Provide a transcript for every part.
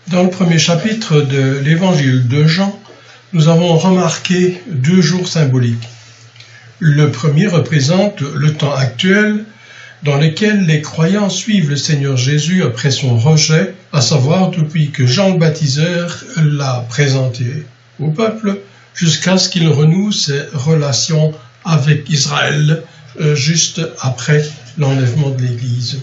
Dans le premier chapitre de l'évangile de Jean, nous avons remarqué deux jours symboliques. Le premier représente le temps actuel dans lequel les croyants suivent le Seigneur Jésus après son rejet, à savoir depuis que Jean le Baptiseur l'a présenté au peuple, jusqu'à ce qu'il renoue ses relations avec Israël juste après l'enlèvement de l'Église.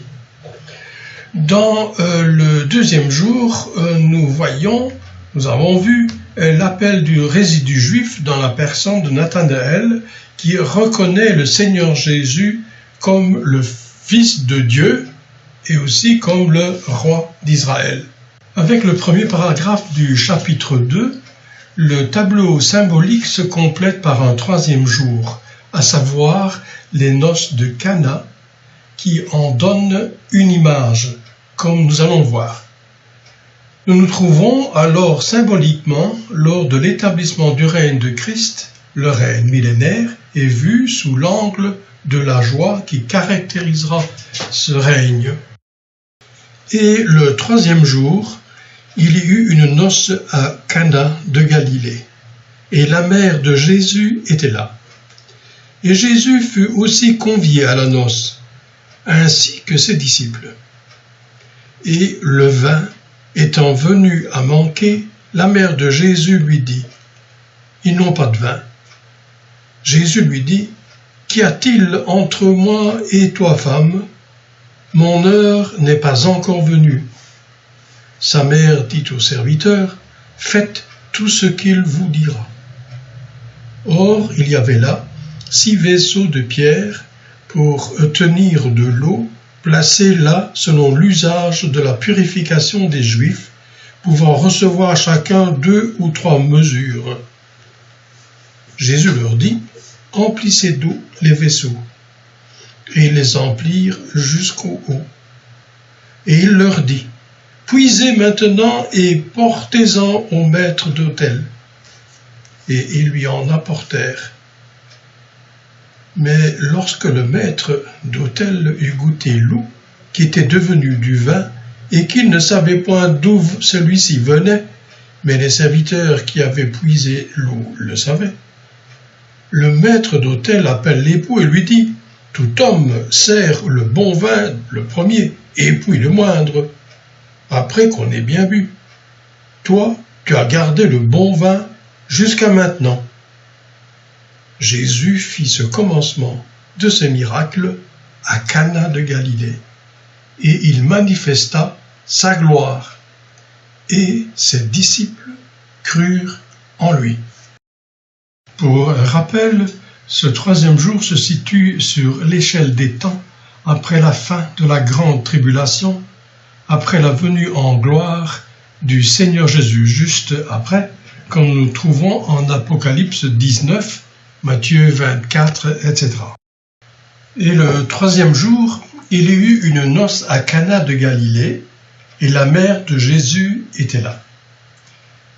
Dans le deuxième jour, nous avons vu l'appel du résidu juif dans la personne de Nathanaël qui reconnaît le Seigneur Jésus comme le Fils de Dieu et aussi comme le roi d'Israël. Avec le premier paragraphe du chapitre 2, le tableau symbolique se complète par un troisième jour, à savoir les noces de Cana, qui en donnent une image, comme nous allons voir. Nous nous trouvons alors symboliquement lors de l'établissement du règne de Christ. Le règne millénaire est vu sous l'angle de la joie qui caractérisera ce règne. Et le troisième jour, il y eut une noce à Cana de Galilée, et la mère de Jésus était là. Et Jésus fut aussi convié à la noce, ainsi que ses disciples. Et le vin étant venu à manquer, la mère de Jésus lui dit : « Ils n'ont pas de vin. » Jésus lui dit : « Qu'y a-t-il entre moi et toi, femme ? Mon heure n'est pas encore venue. » Sa mère dit au serviteur : « Faites tout ce qu'il vous dira. » Or, il y avait là 6 vaisseaux de pierre pour tenir de l'eau, placés là selon l'usage de la purification des Juifs, pouvant recevoir chacun 2 ou 3 mesures. Jésus leur dit : « Emplissez d'eau les vaisseaux. » Et ils les emplirent jusqu'au haut. Et il leur dit : « Puisez maintenant et portez-en au maître d'autel. » Et ils lui en apportèrent. Mais lorsque le maître d'autel eut goûté l'eau, qui était devenue du vin, et qu'il ne savait point d'où celui-ci venait, mais les serviteurs qui avaient puisé l'eau le savaient, le maître d'autel appelle l'époux et lui dit : « Tout homme sert le bon vin le premier, et puis le moindre, après qu'on ait bien bu. Toi, tu as gardé le bon vin jusqu'à maintenant. » Jésus fit ce commencement de ce miracle à Cana de Galilée, et il manifesta sa gloire, et ses disciples crurent en lui. Pour rappel, ce troisième jour se situe sur l'échelle des temps après la fin de la grande tribulation, après la venue en gloire du Seigneur Jésus, juste après, comme nous trouvons en Apocalypse 19, Matthieu 24, etc. Et le troisième jour, il y eut une noce à Cana de Galilée, et la mère de Jésus était là.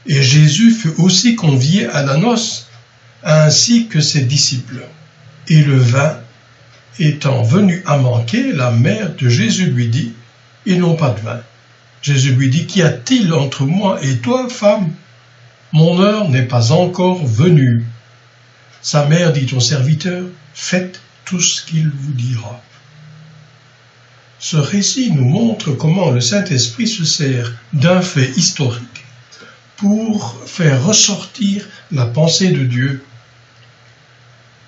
Et Jésus fut aussi convié à la noce, ainsi que ses disciples. Et le vin étant venu à manquer, la mère de Jésus lui dit : « Ils n'ont pas de vin. » Jésus lui dit : « Qu'y a-t-il entre moi et toi, femme ? Mon heure n'est pas encore venue. » Sa mère dit au serviteur : « Faites tout ce qu'il vous dira. » Ce récit nous montre comment le Saint-Esprit se sert d'un fait historique pour faire ressortir la pensée de Dieu.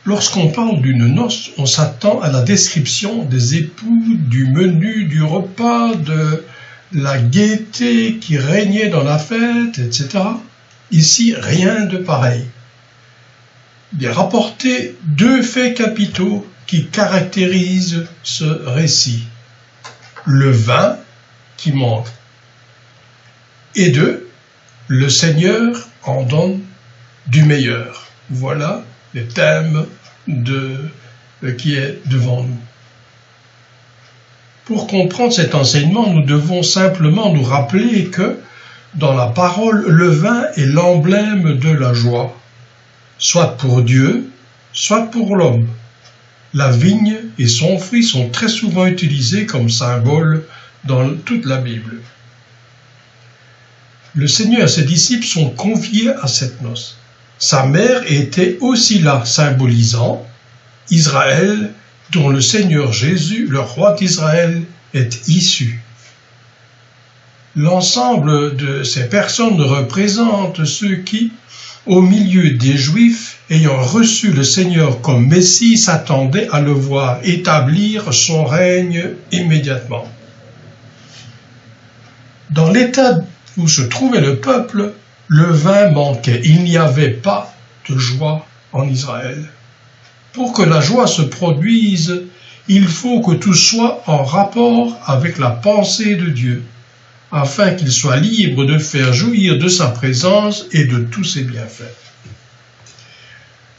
Lorsqu'on parle d'une noce, on s'attend à la description des époux, du menu, du repas, de la gaieté qui régnait dans la fête, etc. Ici, rien de pareil. Il est rapporté 2 faits capitaux qui caractérisent ce récit. Le vin qui manque. Et 2, le Seigneur en donne du meilleur. Voilà le thème qui est devant nous. Pour comprendre cet enseignement, nous devons simplement nous rappeler que, dans la parole, le vin est l'emblème de la joie, soit pour Dieu, soit pour l'homme. La vigne et son fruit sont très souvent utilisés comme symbole dans toute la Bible. le Seigneur et ses disciples sont conviés à cette noce. Sa mère était aussi là, symbolisant Israël, dont le Seigneur Jésus, le roi d'Israël, est issu. L'ensemble de ces personnes représentent ceux qui, au milieu des Juifs, ayant reçu le Seigneur comme Messie, s'attendaient à le voir établir son règne immédiatement. Dans l'état où se trouvait le peuple, le vin manquait. Il n'y avait pas de joie en Israël. Pour que la joie se produise, il faut que tout soit en rapport avec la pensée de Dieu, afin qu'il soit libre de faire jouir de sa présence et de tous ses bienfaits.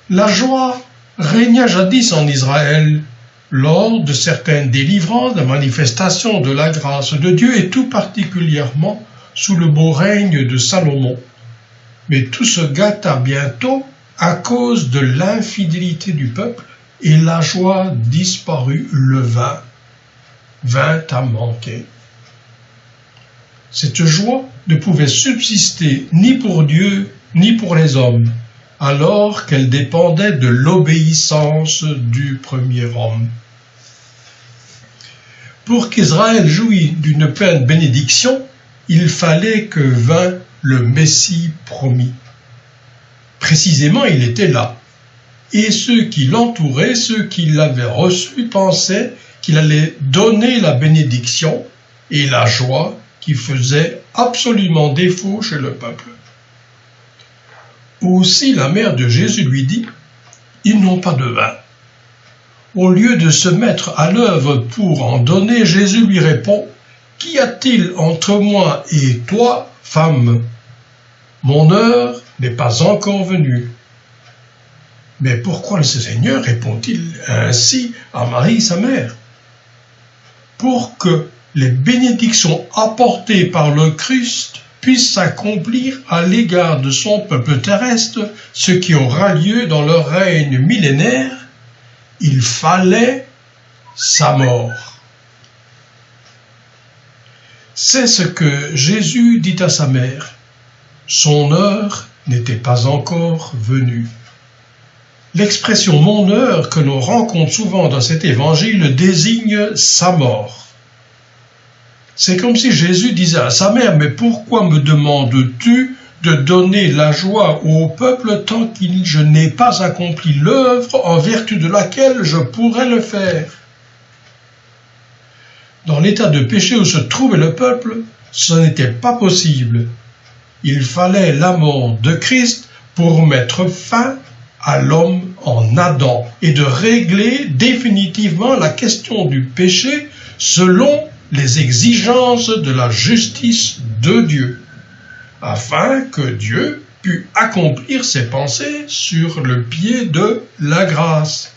La joie régna jadis en Israël lors de certaines délivrances, de manifestations de la grâce de Dieu et tout particulièrement sous le beau règne de Salomon. Mais tout se gâta bientôt à cause de l'infidélité du peuple et la joie disparut, le vin vint à manquer. Cette joie ne pouvait subsister ni pour Dieu ni pour les hommes, alors qu'elle dépendait de l'obéissance du premier homme. Pour qu'Israël jouît d'une pleine bénédiction, il fallait que vînt le Messie promis. Précisément, il était là. Et ceux qui l'entouraient, ceux qui l'avaient reçu, pensaient qu'il allait donner la bénédiction et la joie qui faisait absolument défaut chez le peuple. Aussi la mère de Jésus lui dit « Ils n'ont pas de vin ». Au lieu de se mettre à l'œuvre pour en donner, Jésus lui répond « Qu'y a-t-il entre moi et toi, femme ? Mon heure n'est pas encore venue. » Mais pourquoi le Seigneur répond-il ainsi à Marie, sa mère? Pour que les bénédictions apportées par le Christ puissent s'accomplir à l'égard de son peuple terrestre, ce qui aura lieu dans leur règne millénaire, il fallait sa mort. C'est ce que Jésus dit à sa mère. Son heure n'était pas encore venue. L'expression « mon heure » que l'on rencontre souvent dans cet évangile désigne sa mort. C'est comme si Jésus disait à sa mère « Mais pourquoi me demandes-tu de donner la joie au peuple tant que je n'ai pas accompli l'œuvre en vertu de laquelle je pourrais le faire ?» Dans l'état de péché où se trouvait le peuple, ce n'était pas possible. Il fallait la mort de Christ pour mettre fin à l'homme en Adam et de régler définitivement la question du péché selon les exigences de la justice de Dieu, afin que Dieu pût accomplir ses pensées sur le pied de la grâce,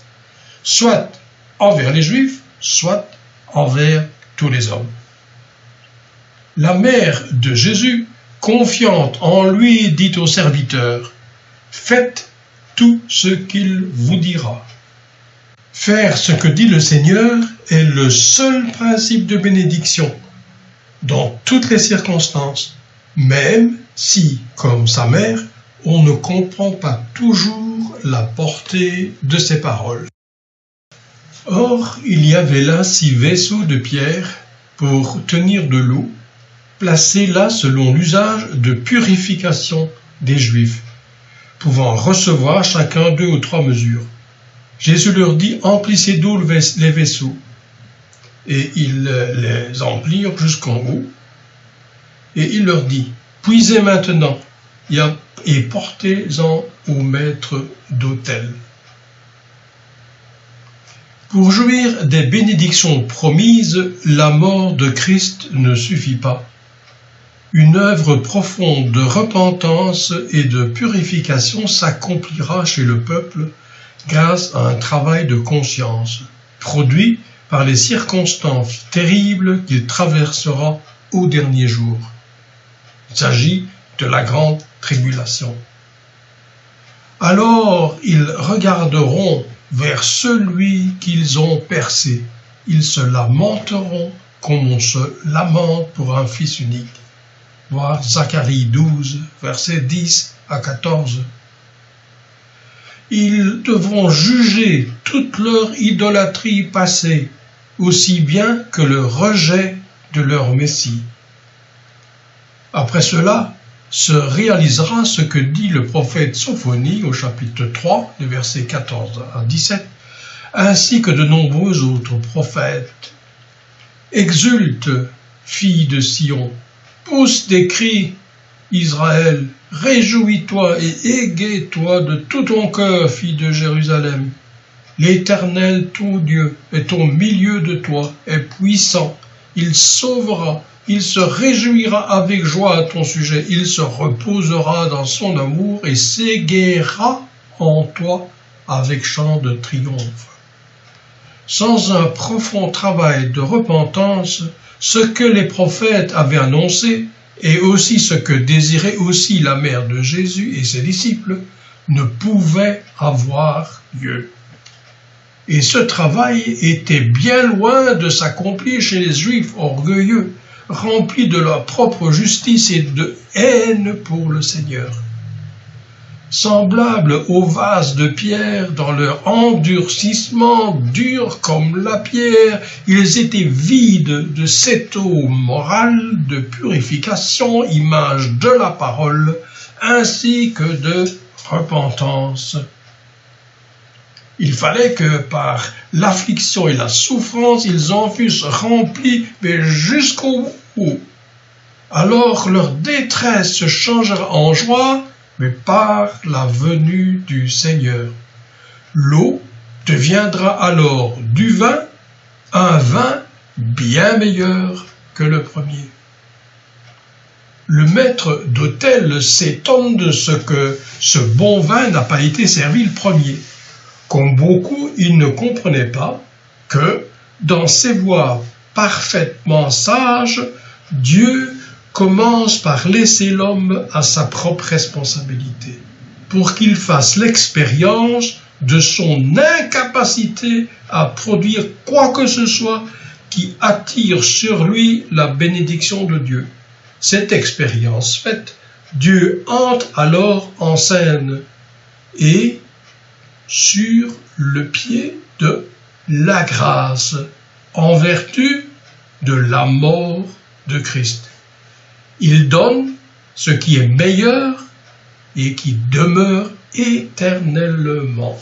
soit envers les Juifs, soit envers tous les hommes. La mère de Jésus, confiante en lui, dit au serviteur, « Faites tout ce qu'il vous dira. » Faire ce que dit le Seigneur est le seul principe de bénédiction dans toutes les circonstances, même si, comme sa mère, on ne comprend pas toujours la portée de ses paroles. Or, il y avait là 6 vaisseaux de pierre pour tenir de l'eau, placés là selon l'usage de purification des Juifs, pouvant recevoir chacun 2 ou 3 mesures. Jésus leur dit « Emplissez d'eau les vaisseaux ». Et ils les emplirent jusqu'en haut. Et il leur dit « Puisez maintenant et portez-en au maître d'autel ». Pour jouir des bénédictions promises, la mort de Christ ne suffit pas. Une œuvre profonde de repentance et de purification s'accomplira chez le peuple grâce à un travail de conscience, produit par les circonstances terribles qu'il traversera au dernier jour. Il s'agit de la grande tribulation. Alors ils regarderont vers celui qu'ils ont percé. Ils se lamenteront comme on se lamente pour un fils unique. voir Zacharie 12, versets 10 à 14. Ils devront juger toute leur idolâtrie passée, aussi bien que le rejet de leur Messie. Après cela, se réalisera ce que dit le prophète Sophonie au chapitre 3, les versets 14 à 17, ainsi que de nombreux autres prophètes. Exulte, fille de Sion, pousse des cris, Israël, réjouis-toi et égaie-toi de tout ton cœur, fille de Jérusalem. L'Éternel, ton Dieu, est au milieu de toi, est puissant, il sauvera. Il se réjouira avec joie à ton sujet, il se reposera dans son amour et s'égaiera en toi avec chant de triomphe. Sans un profond travail de repentance, ce que les prophètes avaient annoncé, et aussi ce que désirait aussi la mère de Jésus et ses disciples, ne pouvait avoir lieu. Et ce travail était bien loin de s'accomplir chez les Juifs orgueilleux, remplis de leur propre justice et de haine pour le Seigneur. Semblables aux vases de pierre dans leur endurcissement, durs comme la pierre, ils étaient vides de cette eau morale de purification, image de la parole, ainsi que de repentance. Il fallait que par l'affliction et la souffrance, ils en fussent remplis, mais jusqu'au bout. Alors leur détresse se changera en joie, mais par la venue du Seigneur. L'eau deviendra alors du vin, un vin bien meilleur que le premier. Le maître d'hôtel s'étonne de ce que ce bon vin n'a pas été servi le premier. Comme beaucoup, il ne comprenait pas que, dans ses voies parfaitement sages, Dieu commence par laisser l'homme à sa propre responsabilité, pour qu'il fasse l'expérience de son incapacité à produire quoi que ce soit qui attire sur lui la bénédiction de Dieu. Cette expérience faite, Dieu entre alors en scène et sur le pied de la grâce, en vertu de la mort de Christ. Il donne ce qui est meilleur et qui demeure éternellement.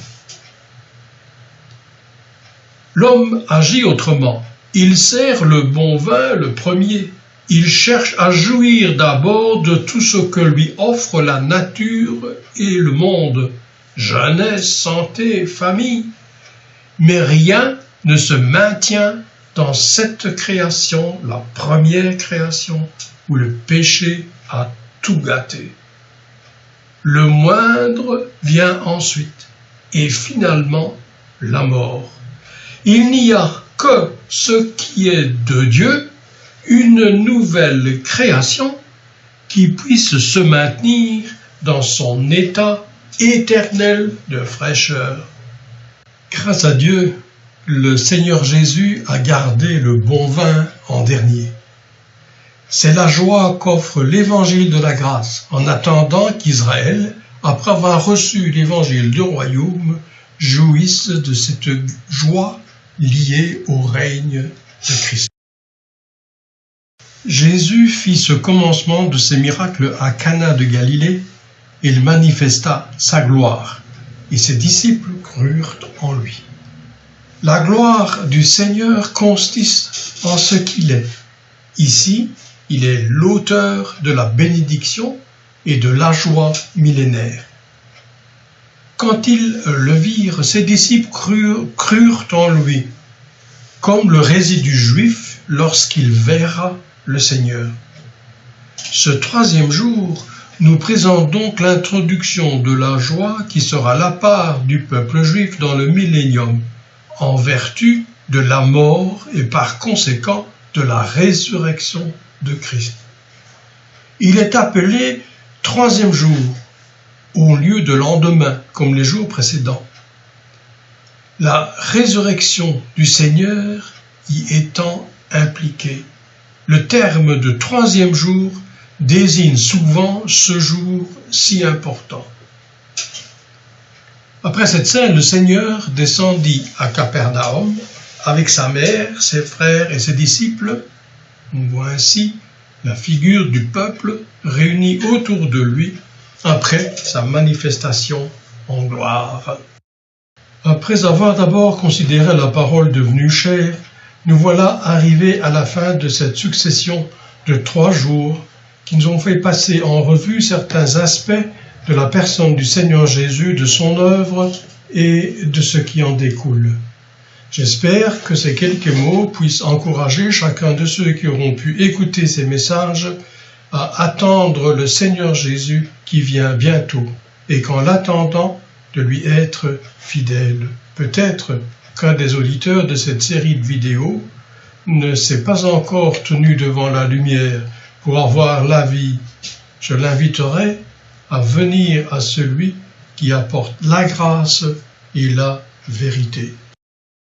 L'homme agit autrement. Il sert le bon vin le premier. Il cherche à jouir d'abord de tout ce que lui offre la nature et le monde. Jeunesse, santé, famille, mais rien ne se maintient dans cette création, la première création, où le péché a tout gâté. Le moindre vient ensuite, et finalement la mort. Il n'y a que ce qui est de Dieu, une nouvelle création, qui puisse se maintenir dans son état éternel de fraîcheur. Grâce à Dieu, le Seigneur Jésus a gardé le bon vin en dernier. C'est la joie qu'offre l'évangile de la grâce, en attendant qu'Israël, après avoir reçu l'évangile du royaume, jouisse de cette joie liée au règne de Christ. Jésus fit ce commencement de ses miracles à Cana de Galilée. Il manifesta sa gloire, et ses disciples crurent en lui. La gloire du Seigneur consiste en ce qu'il est. Ici, il est l'auteur de la bénédiction et de la joie millénaire. Quand ils le virent, ses disciples crurent en lui, comme le résidu juif lorsqu'il verra le Seigneur. Ce troisième jour nous présente donc l'introduction de la joie qui sera la part du peuple juif dans le millénium, en vertu de la mort et par conséquent de la résurrection de Christ. Il est appelé troisième jour, au lieu de lendemain, comme les jours précédents. La résurrection du Seigneur y étant impliquée. Le terme de troisième jour désigne souvent ce jour si important. Après cette scène, le Seigneur descendit à Capernaum avec sa mère, ses frères et ses disciples. On voit ainsi la figure du peuple réuni autour de lui après sa manifestation en gloire. Après avoir d'abord considéré la parole devenue chair, nous voilà arrivés à la fin de cette succession de 3 jours qui nous ont fait passer en revue certains aspects de la personne du Seigneur Jésus, de son œuvre et de ce qui en découle. J'espère que ces quelques mots puissent encourager chacun de ceux qui auront pu écouter ces messages à attendre le Seigneur Jésus qui vient bientôt et qu'en l'attendant, de lui être fidèle. Peut-être qu'un des auditeurs de cette série de vidéos ne s'est pas encore tenu devant la lumière pour avoir la vie. Je l'inviterai à venir à celui qui apporte la grâce et la vérité.